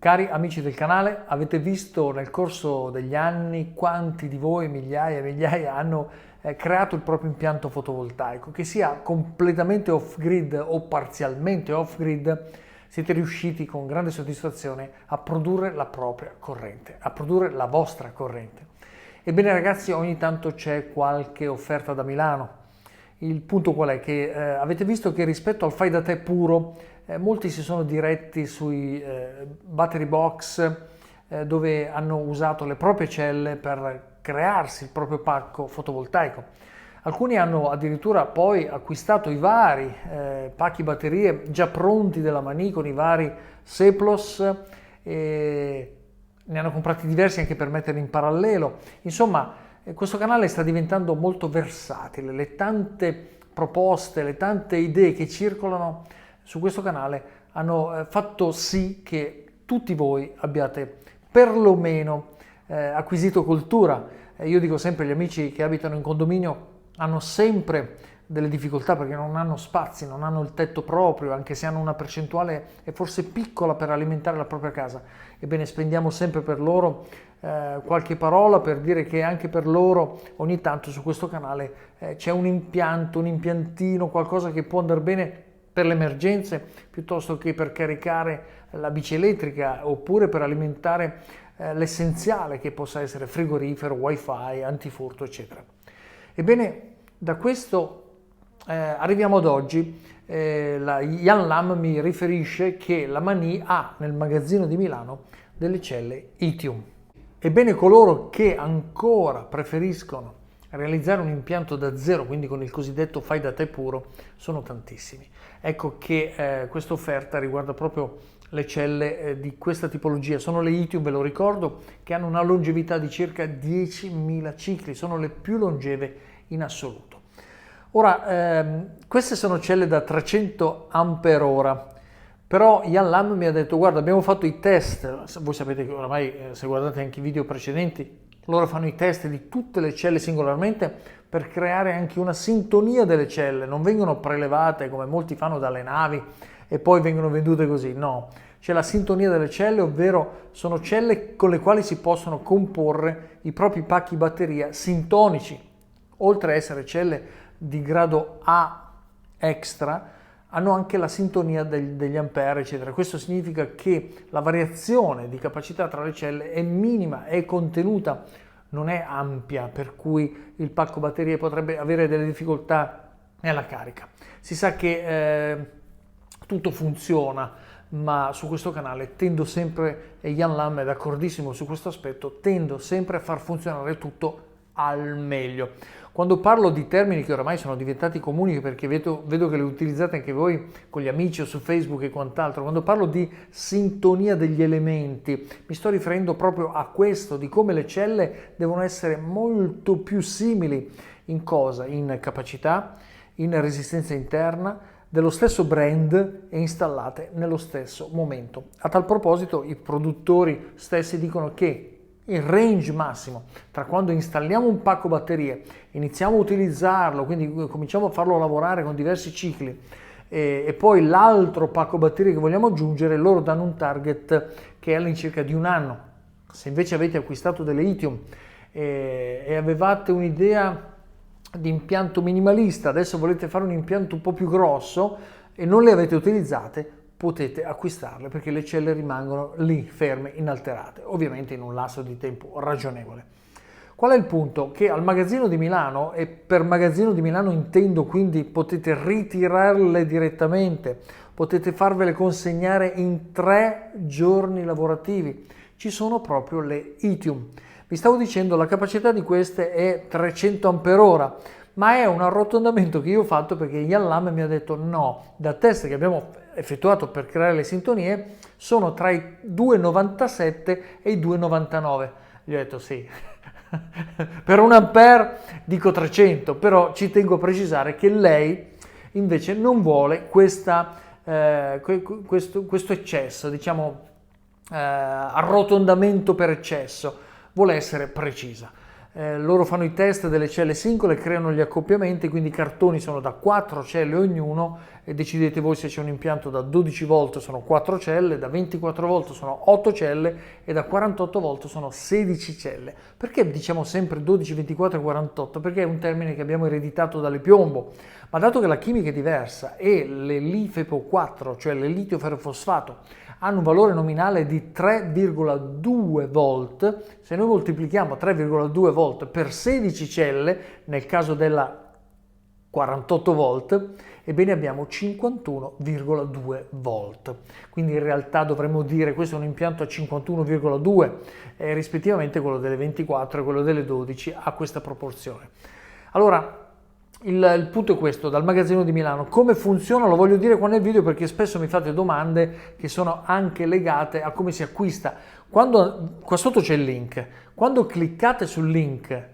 Cari amici del canale, avete visto nel corso degli anni quanti di voi, migliaia e migliaia, hanno creato il proprio impianto fotovoltaico, che sia completamente off-grid o parzialmente off-grid, siete riusciti con grande soddisfazione a produrre la propria corrente, a produrre la vostra corrente. Ebbene ragazzi, ogni tanto c'è qualche offerta da Milano. Il punto qual è? Che avete visto che rispetto al fai da te puro, molti si sono diretti sui battery box dove hanno usato le proprie celle per crearsi il proprio pacco fotovoltaico. Alcuni hanno addirittura poi acquistato i vari pacchi batterie già pronti della Mani con i vari Seplos e ne hanno comprati diversi anche per metterli in parallelo. Insomma, questo canale sta diventando molto versatile, le tante proposte, le tante idee che circolano su questo canale hanno fatto sì che tutti voi abbiate perlomeno acquisito cultura. Io dico sempre agli amici che abitano in condominio hanno sempre delle difficoltà perché non hanno spazi, non hanno il tetto proprio, anche se hanno una percentuale è forse piccola per alimentare la propria casa. Ebbene, spendiamo sempre per loro qualche parola per dire che anche per loro ogni tanto su questo canale c'è un impianto, un impiantino, qualcosa che può andare bene per le emergenze piuttosto che per caricare la bici elettrica oppure per alimentare l'essenziale che possa essere frigorifero, wifi, antifurto eccetera. Ebbene, da questo arriviamo ad oggi. Jan Lam mi riferisce che la Mani ha nel magazzino di Milano delle celle Ithium. Ebbene, coloro che ancora preferiscono realizzare un impianto da zero, quindi con il cosiddetto fai da te puro, sono tantissimi. Ecco che questa offerta riguarda proprio le celle di questa tipologia. Sono le Ithium, ve lo ricordo, che hanno una longevità di circa 10.000 cicli, sono le più longeve in assoluto. Ora, queste sono celle da 300 Ah, però Jan Lam mi ha detto: guarda, abbiamo fatto i test, voi sapete che oramai se guardate anche i video precedenti, loro fanno i test di tutte le celle singolarmente per creare anche una sintonia delle celle, non vengono prelevate come molti fanno dalle navi e poi vengono vendute così, no, c'è la sintonia delle celle, ovvero sono celle con le quali si possono comporre i propri pacchi batteria sintonici, oltre a essere celle di grado A extra, hanno anche la sintonia degli ampere, eccetera. Questo significa che la variazione di capacità tra le celle è minima, è contenuta, non è ampia, per cui il pacco batterie potrebbe avere delle difficoltà nella carica. Si sa che tutto funziona, ma su questo canale tendo sempre, e Jan Lam è d'accordissimo su questo aspetto, tendo sempre a far funzionare tutto al meglio. Quando parlo di termini che oramai sono diventati comuni perché vedo che li utilizzate anche voi con gli amici o su Facebook e quant'altro, quando parlo di sintonia degli elementi mi sto riferendo proprio a questo, di come le celle devono essere molto più simili in cosa? In capacità, in resistenza interna, dello stesso brand e installate nello stesso momento. A tal proposito i produttori stessi dicono che il range massimo tra quando installiamo un pacco batterie, iniziamo a utilizzarlo, quindi cominciamo a farlo lavorare con diversi cicli e poi l'altro pacco batterie che vogliamo aggiungere, loro danno un target che è all'incirca di un anno. Se invece avete acquistato delle Ithium e avevate un'idea di impianto minimalista, adesso volete fare un impianto un po' più grosso e non le avete utilizzate, potete acquistarle perché le celle rimangono lì ferme, inalterate, ovviamente in un lasso di tempo ragionevole. Qual è il punto? Che al magazzino di Milano, e per magazzino di Milano intendo quindi potete ritirarle direttamente, potete farvele consegnare in 3 giorni lavorativi, ci sono proprio le Ithium. Vi stavo dicendo, la capacità di queste è 300 Ah, ma è un arrotondamento che io ho fatto perché Jan Lam mi ha detto no, da test che abbiamo effettuato per creare le sintonie sono tra i 2,97 e i 2,99. Gli ho detto sì, per un ampere dico 300, però ci tengo a precisare che lei invece non vuole questo eccesso, diciamo arrotondamento per eccesso, vuole essere precisa. Loro fanno i test delle celle singole, creano gli accoppiamenti, quindi i cartoni sono da 4 celle ognuno e decidete voi se c'è un impianto da 12 volt sono 4 celle, da 24 volt sono 8 celle e da 48 volt sono 16 celle. Perché diciamo sempre 12, 24 e 48? Perché è un termine che abbiamo ereditato dalle Piombo, ma dato che la chimica è diversa e le LiFePO4, cioè le litio ferrofosfato, hanno un valore nominale di 3,2 volt, se noi moltiplichiamo 3,2 volt per 16 celle, nel caso della 48 volt, ebbene abbiamo 51,2 volt. Quindi in realtà dovremmo dire questo è un impianto a 51,2 e rispettivamente quello delle 24 e quello delle 12 ha questa proporzione. Allora, il punto è questo, dal magazzino di Milano. Come funziona? Lo voglio dire qua nel video perché spesso mi fate domande che sono anche legate a come si acquista. Qua sotto c'è il link. Quando cliccate sul link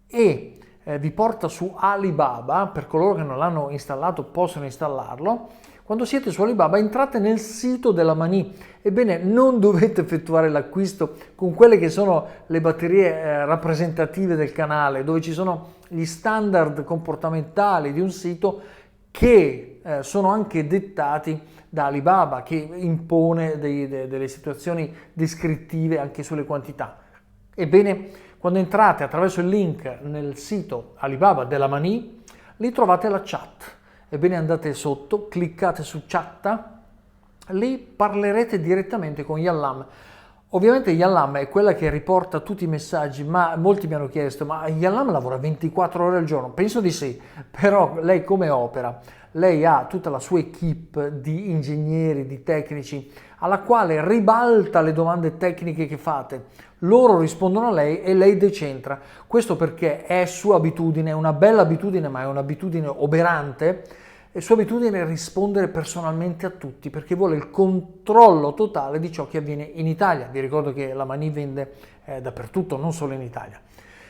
e vi porta su Alibaba, per coloro che non l'hanno installato possono installarlo. Quando siete su Alibaba entrate nel sito della Mani. Ebbene, non dovete effettuare l'acquisto con quelle che sono le batterie rappresentative del canale, dove ci sono gli standard comportamentali di un sito che sono anche dettati da Alibaba, che impone delle situazioni descrittive anche sulle quantità. Ebbene, quando entrate attraverso il link nel sito Alibaba della Mani, lì trovate la chat. Ebbene, andate sotto, cliccate su chatta, lì parlerete direttamente con Yallam. Ovviamente Yallam è quella che riporta tutti i messaggi, ma molti mi hanno chiesto, ma Yallam lavora 24 ore al giorno? Penso di sì, però lei come opera? Lei ha tutta la sua equipe di ingegneri, di tecnici, alla quale ribalta le domande tecniche che fate. Loro rispondono a lei e lei decentra. Questo perché è sua abitudine, è una bella abitudine, ma è un'abitudine oberante. È sua abitudine rispondere personalmente a tutti perché vuole il controllo totale di ciò che avviene in Italia. Vi ricordo che la Mani vende dappertutto, non solo in Italia.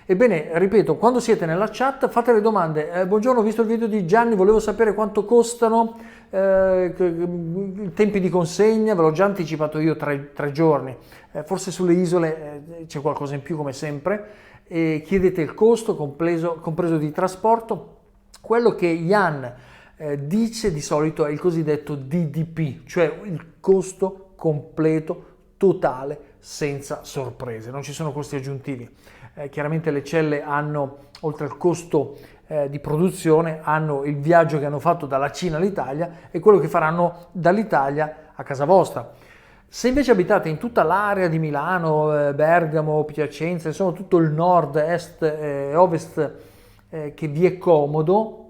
Ebbene, ripeto, quando siete nella chat fate le domande. Buongiorno, ho visto il video di Gianni, volevo sapere quanto costano, i tempi di consegna, ve l'ho già anticipato io 3 giorni. Forse sulle isole c'è qualcosa in più come sempre. Chiedete il costo compreso di trasporto. Quello che Jan dice di solito è il cosiddetto DDP, cioè il costo completo totale senza sorprese, non ci sono costi aggiuntivi. Chiaramente le celle hanno, oltre al costo di produzione, hanno il viaggio che hanno fatto dalla Cina all'Italia e quello che faranno dall'Italia a casa vostra. Se invece abitate in tutta l'area di Milano, Bergamo, Piacenza, insomma tutto il nord, est e ovest che vi è comodo,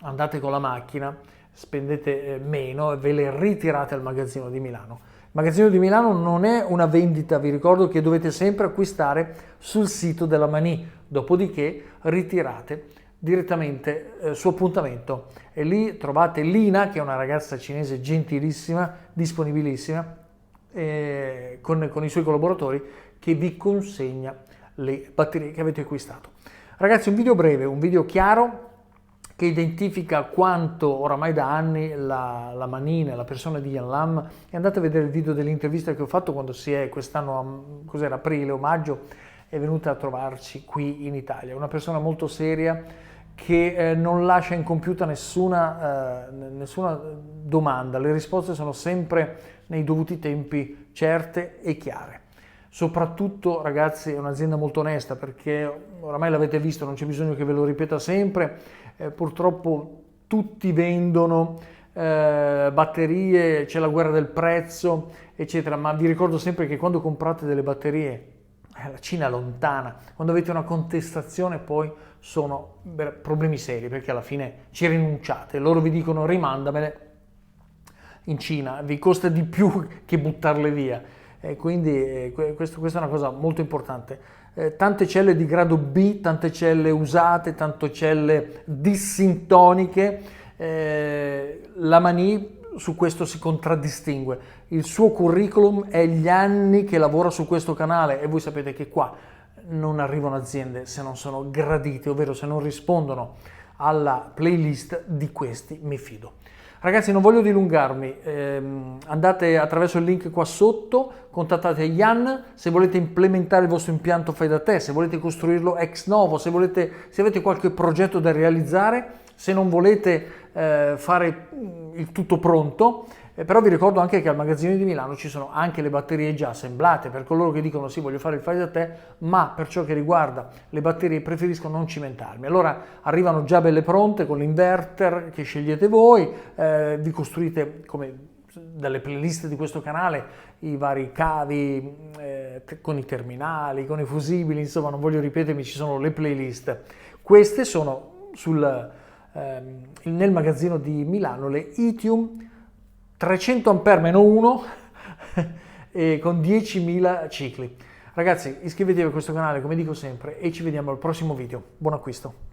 andate con la macchina, spendete meno e ve le ritirate al magazzino di Milano. Il magazzino di Milano non è una vendita, vi ricordo che dovete sempre acquistare sul sito della Mani, dopodiché ritirate direttamente su appuntamento e lì trovate Lina, che è una ragazza cinese gentilissima, disponibilissima, con i suoi collaboratori, che vi consegna le batterie che avete acquistato. Ragazzi, un video breve, un video chiaro, che identifica quanto oramai da anni la Manina, la persona di Yallam, e andate a vedere il video dell'intervista che ho fatto quando quest'anno, cos'era, aprile o maggio, è venuta a trovarci qui in Italia. Una persona molto seria che non lascia incompiuta nessuna domanda, le risposte sono sempre nei dovuti tempi, certe e chiare. Soprattutto, ragazzi, è un'azienda molto onesta perché oramai l'avete visto, non c'è bisogno che ve lo ripeta sempre, purtroppo tutti vendono batterie, c'è la guerra del prezzo, eccetera, ma vi ricordo sempre che quando comprate delle batterie, la Cina è lontana, quando avete una contestazione poi sono problemi seri perché alla fine ci rinunciate, loro vi dicono rimandamele in Cina, vi costa di più che buttarle via. Quindi questa è una cosa molto importante. Tante celle di grado B, tante celle usate, tante celle dissintoniche. La Mani su questo si contraddistingue. Il suo curriculum è gli anni che lavora su questo canale e voi sapete che qua non arrivano aziende se non sono gradite, ovvero se non rispondono alla playlist di questi mi fido. Ragazzi, non voglio dilungarmi, andate attraverso il link qua sotto, contattate Jan se volete implementare il vostro impianto fai da te, se volete costruirlo ex novo, se avete qualche progetto da realizzare, se non volete fare il tutto pronto. Però vi ricordo anche che al magazzino di Milano ci sono anche le batterie già assemblate per coloro che dicono sì, voglio fare il fai da te, ma per ciò che riguarda le batterie preferisco non cimentarmi. Allora arrivano già belle pronte con l'inverter che scegliete voi, vi costruite come dalle playlist di questo canale i vari cavi con i terminali, con i fusibili, insomma non voglio ripetermi, ci sono le playlist. Queste sono nel magazzino di Milano le Itium 300 A meno 1 e con 10.000 cicli. Ragazzi, iscrivetevi a questo canale come dico sempre e ci vediamo al prossimo video. Buon acquisto!